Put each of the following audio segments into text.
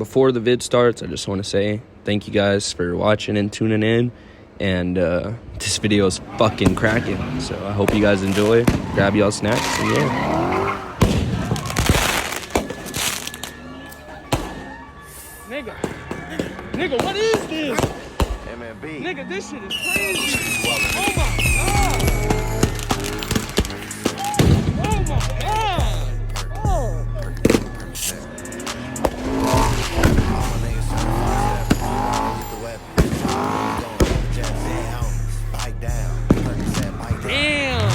before the vid starts, I just want to say thank you guys for watching and tuning in. And this video is fucking cracking. So I hope you guys enjoy. Grab y'all snacks and yeah. Nigga, what is this? MNB. Nigga, this shit is crazy. Oh my god. Oh my god. Oh. Damn.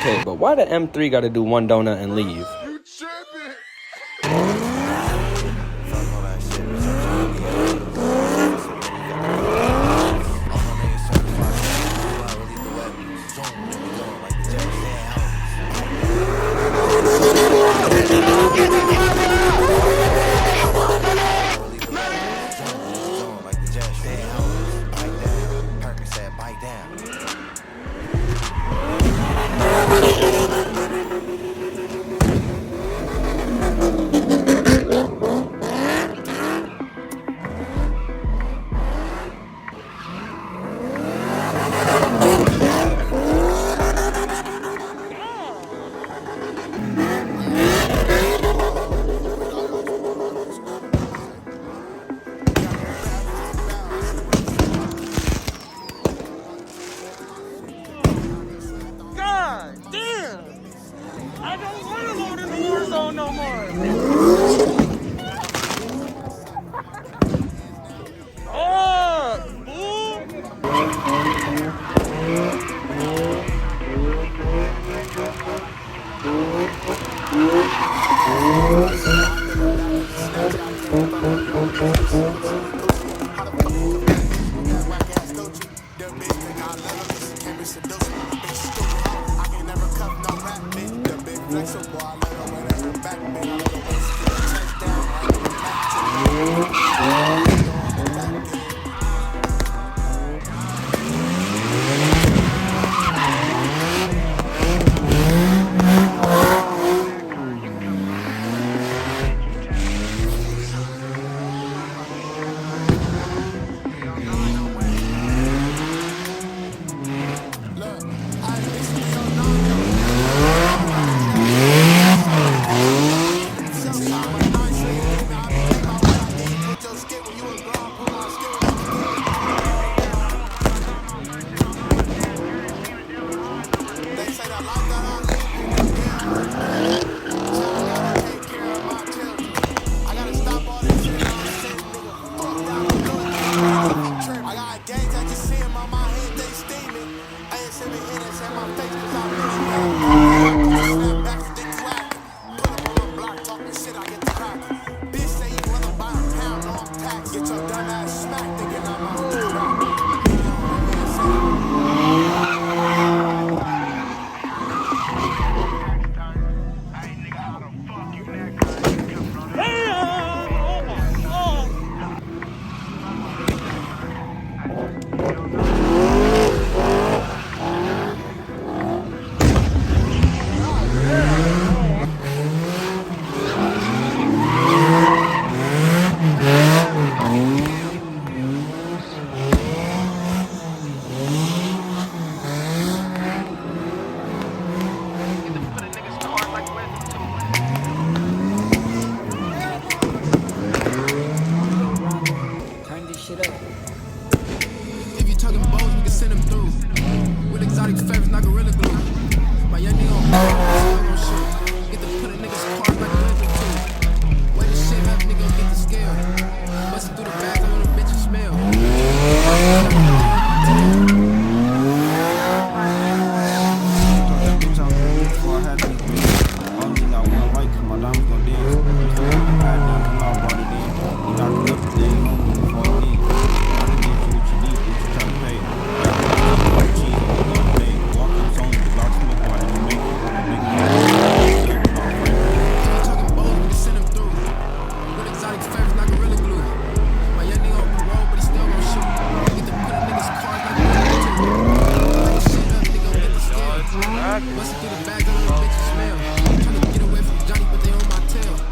Okay, but why the M3 gotta do one donut and leave? send them through. With exotic favors, not gorilla glue. My young nigga on still gon' shoot. Get to put a nigga's cars like Winter too. Wait this shit up, nigga, get the scale. Bustin' through the bags, I want a bitch to smell. Bustin' through the bags, I want a bitch to smell. Tryna get away from Johnny, but they on my tail.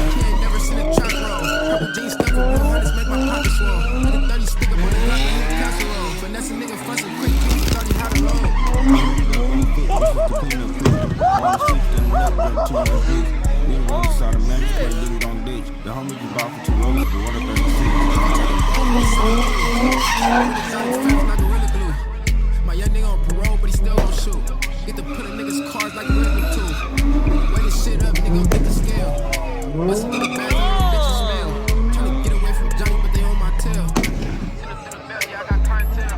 He ain't never seen a trap roll. Purple jeans stuck with blue hunters make my pockets swell. With a 30 stick up on the block, I hit the casserole. Finesse a nigga fussing quick, keep starting how to roll. The homies be bought for 2 rolls, but what a 36. My young nigga on parole, but he still gon' shoot. Get to put a nigga's cars like Winter too. Wait this shit up, nigga, get the scale. Bustin' through the bags, I want a bitch to smell. Tryna get away from Johnny, but they on my tail. Yeah, I got clientele.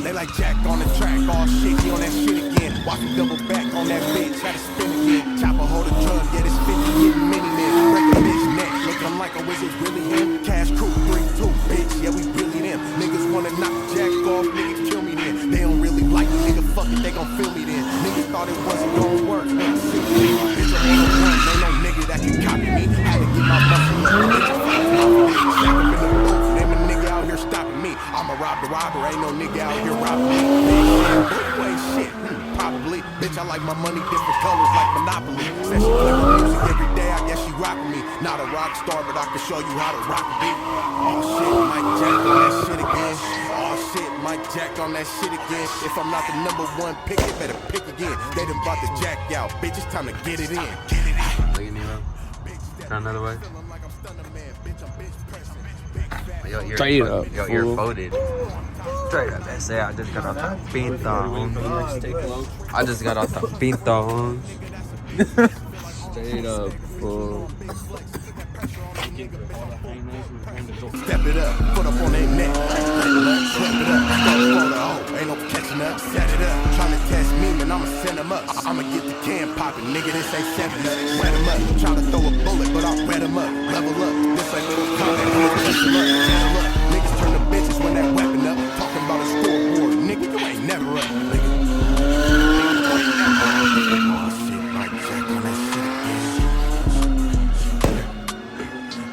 They like Jack on the track, all shit, he on that shit again. Watch him double back on that bitch, had to spin again. Chopper hold a drug, yeah, this 50 getting many men. Break a bitch neck, look, I'm like a wizard, really him. Cash crew, 3-2, bitch, yeah, we really them. Niggas wanna knock Jack off, niggas kill me then. They don't really like me, nigga, fuck it, they gon' feel me then. Niggas thought it wasn't gon' work, bitch, I ain't no gun, ain't no nigga that can copy me. Had to get my muscle up, bitch, stack up in the booth, name a nigga out here stopping me. I'ma rob the robber, ain't no nigga out here robbing me. Blue ain't shit, probably. Bitch, I like my money different colors like Monopoly. Said she play my music every day, I guess she rockin' me. Not a rock star, but I can show you how to rock a beat. Oh shit, Mike Jack on that shit again. Oh shit, Mike Jack on that shit again. If I'm not the #1 pick, they better pick again. They done bought the Jack out, bitch, it's time to get it in. Look at Nemo. Turn another way. Your ear, Straight up, your ear fool. folded. Straight up, I say I just got off the pinta, homie. I just got off the pinta, homie. Straight up, fool. Step it up, put up on their neck. Step it up, start for the hoe. Ain't no catching up, set it up. Tryna test me, man, I'ma send them up. I'ma get the can poppin', nigga, this ain't 7 up. Wet them up, tryna throw a bullet, but I'll wet them up. Level up, this ain't little combat, I'ma catch them up. Channel up, niggas turn to bitches when that weapon up. Talking about a scoreboard, nigga, you ain't never up, nigga. Oh shit, Mike Jack on that shit again.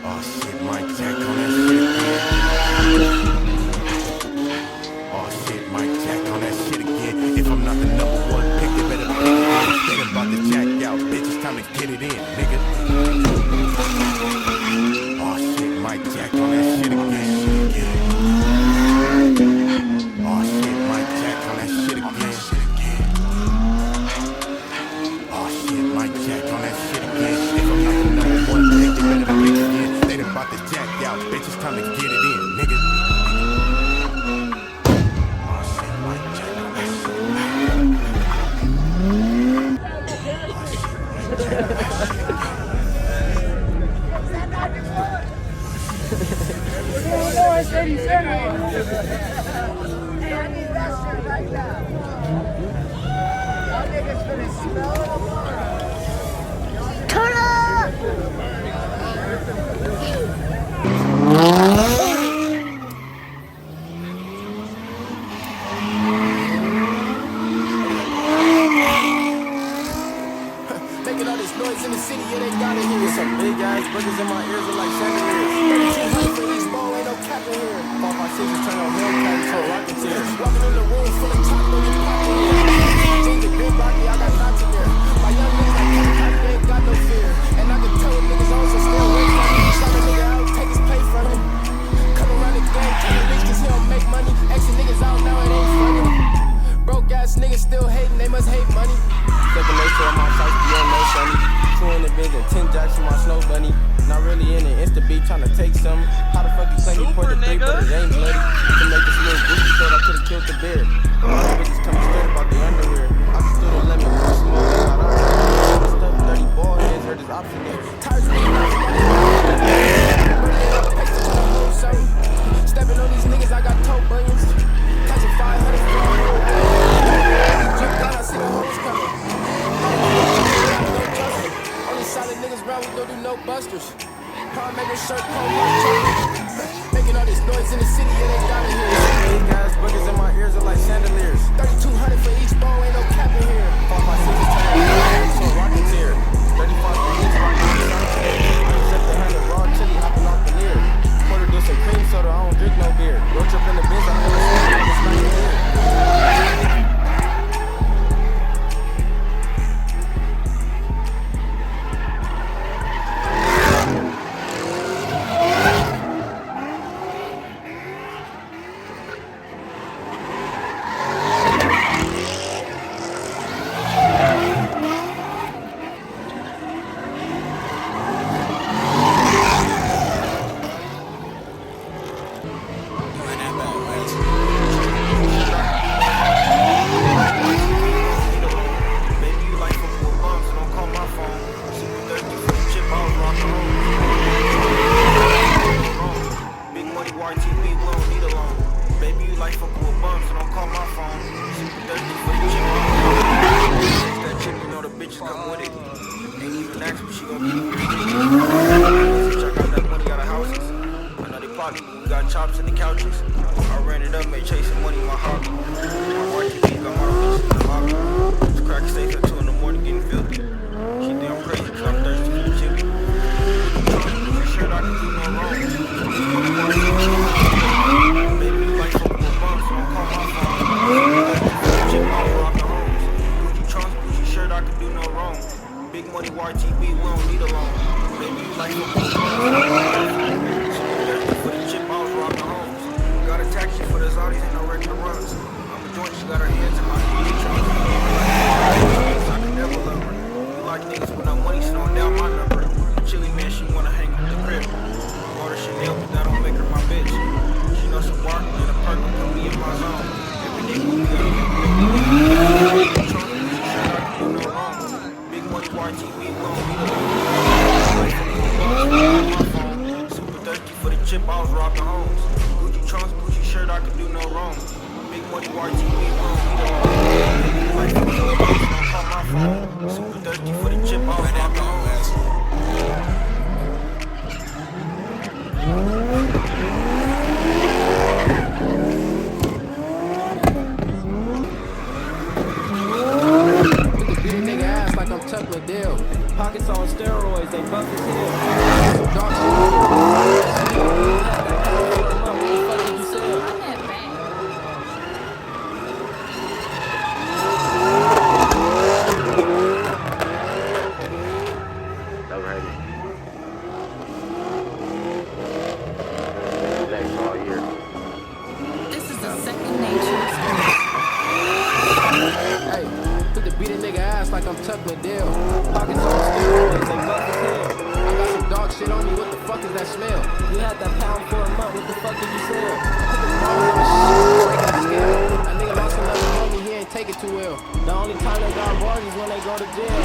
Oh shit, Mike Jack on that shit again. Oh shit, Mike Jack on that shit again. If I'm not the #1 pick, they better pick it in. They done bought the Jack out, bitch, it's time to get it in, nigga. Oh shit, Mike Jack on that shit again. Oh shit, Mike Jack on that shit again. Oh shit, Mike Jack on that shit again. If I'm not the #1 pick, they better pick it in. They done bought the Jack out, bitch, it's time to get it in, nigga. Oh shit, Mike Jack on that shit. Making all this noise in the city, yeah, they gotta hear it. Some big ass burgers in my ears are like chandeliers. 3200 for each bowl, ain't something. How the fuck you claim you poured the three, but it ain't bloody? To make this little goofy thought I could've killed the bear. All the bitches coming straight about the underwear. I just threw the lemon, smoke and got out. Stuff dirty ball heads, heard this option there. Tires stepping on these niggas, I got toe bunions. Catching 500 from jump down, I see the hoes coming. Only solid niggas round, we don't do no busters. Car making shirt, cold making all this noise in the city, yeah, they got it here. Big ass boogers in my ears are like chandeliers. 3,200 for each bowl, ain't no cap in here. 5 by 6 is turning, so rockets here. 35 for each rocket, I just set the 100 raw chili hopping off the near. Quarter do some cream soda, I don't drink no beer. Roach up in the biz, I never seen it, it's like a beer. Chops in the couches. I ran it up, made chasing money my hobby. My RTP got my bitches in the lobby. This crack safe at 2 in the morning getting filthy. She think I'm crazy cause I'm thirsty for the chili. For sure I can do no wrong. Baby, you like fucking with bumps, so don't call my phone. Chip off rock the homes. Gucci trunks, Gucci shirt, I can do no wrong. Big money YTB, we don't need a loan. Baby, you like fucking with bumps. Got a taxi for the Zodis and no regular runs. I'm a joint, she got her hands in my Gucci trunk. I can never love her. You like niggas with no money, slowing down my number. Chilly man, she wanna hang with the crib. Bought her Chanel, but that don't make her my bitch. She knows some bark and a perk, put me in my zone. Every nigga with me got a trunk, she sure I can do no wrong. Big money, YTV, we don't need a loan. Super thirsty for the chip, I was robbing homes. Trunks, Gucci shirt, I can do no wrong. Big money, YTV, like call my phone. Super thirsty for the chip, I was rocking homes. Beat a nigga ass like I'm Chuck Liddell. Pockets on steroids, they buff his head. Dark shit. Like I'm Chuck Liddell. Pockets on steroids, they buff his head. I got some dog shit on me, what the fuck is that smell? You had that pound for a month, what the fuck did you sell? Put the ball on the shit, break the scale. That nigga lost another homie, he ain't take it too well. The only time they got bars is when they go to jail.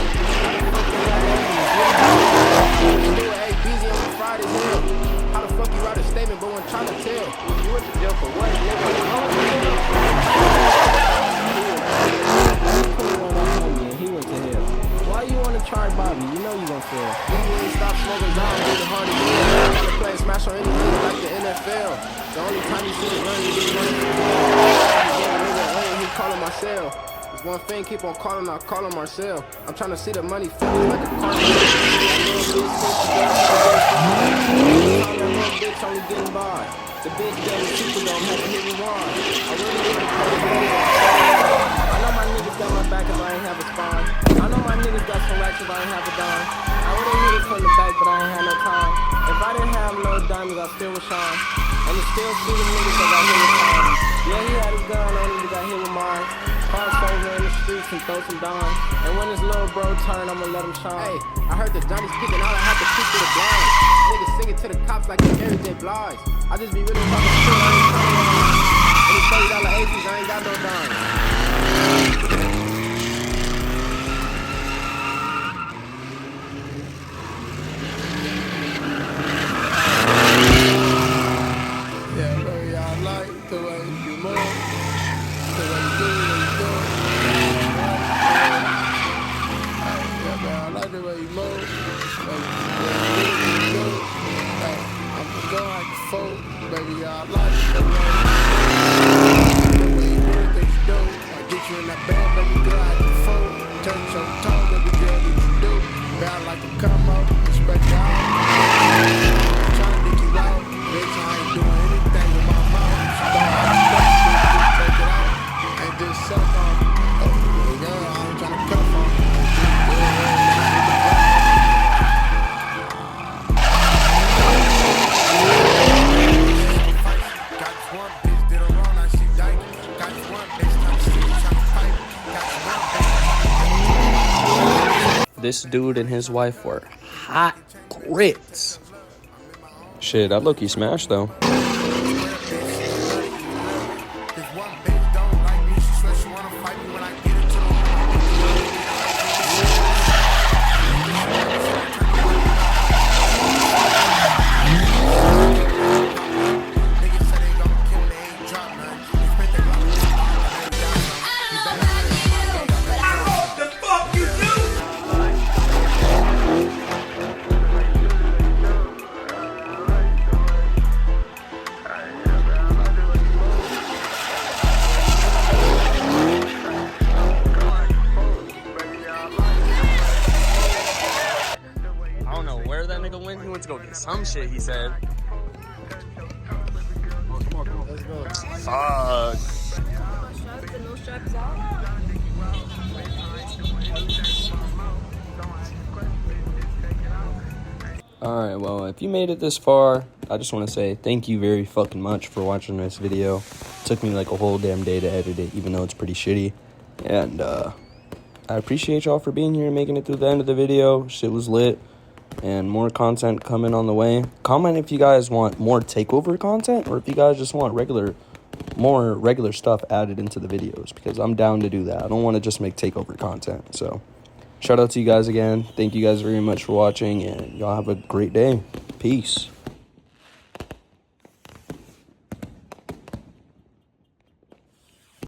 Still A, busy on the Friday hill. How the fuck you write a statement, but when trying to tell? You went to jail for what, Why you wanna try Bobby? You know you gon' fail. You ain't stop smoking down, do the hard again. I'm gonna play smash on any nigga like the NFL. The only time you see it run, you get running for the he calling my cell. There's one thing, keep on calling, I call him Marcel. I'm trying to see the money flip like a car. Bitch only getting by. The bitch getting super don't have to hit me hard. I really want to play. I know my niggas got my back if I ain't have a spawn. I know my niggas got some racks if I ain't have a dime. I would've hit it from the back, but I ain't had no time. If I didn't have no diamonds, I still would shine. And you still see the niggas that got hit with time. Yeah, he had his gun on him, he got hit with mine. Cross over in the streets and throw some dimes. And when this little bro turn, I'ma let him shine. Hey, I heard the Johnny's peeking out, I have to shoot through the blinds. Niggas singing to the cops like they Mary J. Blige. I just be really talking shit, I ain't trying to any $30 ACs, I ain't got no dime. Yeah, baby, I like the way you move, the way you do what you do. Yeah, baby, I like the way you move, the way you do what you do. Hey, I'm going like a fool, baby, I like the way you do what you do. I get you in that bed, baby, girl, like a fool. Touch your tongue, baby, girl, what you do. Baby, I like to come up, respect you out. Trying to get you out, bitch, I ain't doing anything with my mouth. She don't have to take it out. Ain't this suck on me. Oh, girl, I ain't trying to cuff on me. Got this one bitch did her wrong, now she dyke. Got this one bitch trying to see, trying to fight. Got this one bitch. This dude and his wife were hot grits. Shit, I low-key smashed though. This one bitch don't like me, she swear she wanna fight me when I get into the niggas say they gon' kill me, ain't drop none. They spent their life with What the fuck you do? I don't know where that nigga went. He went to go get some shit, he said. Let's go. Fuck. No straps out. Alright, well, if you made it this far, I just want to say thank you very fucking much for watching this video. It took me like a whole damn day to edit it, even though it's pretty shitty. And, I appreciate y'all for being here and making it through the end of the video. Shit was lit. And more content coming on the way. Comment if you guys want more takeover content, or if you guys just want more regular stuff added into the videos, because I'm down to do that. I don't want to just make takeover content. So shout out to you guys again. Thank you guys very much for watching, and y'all have a great day. Peace.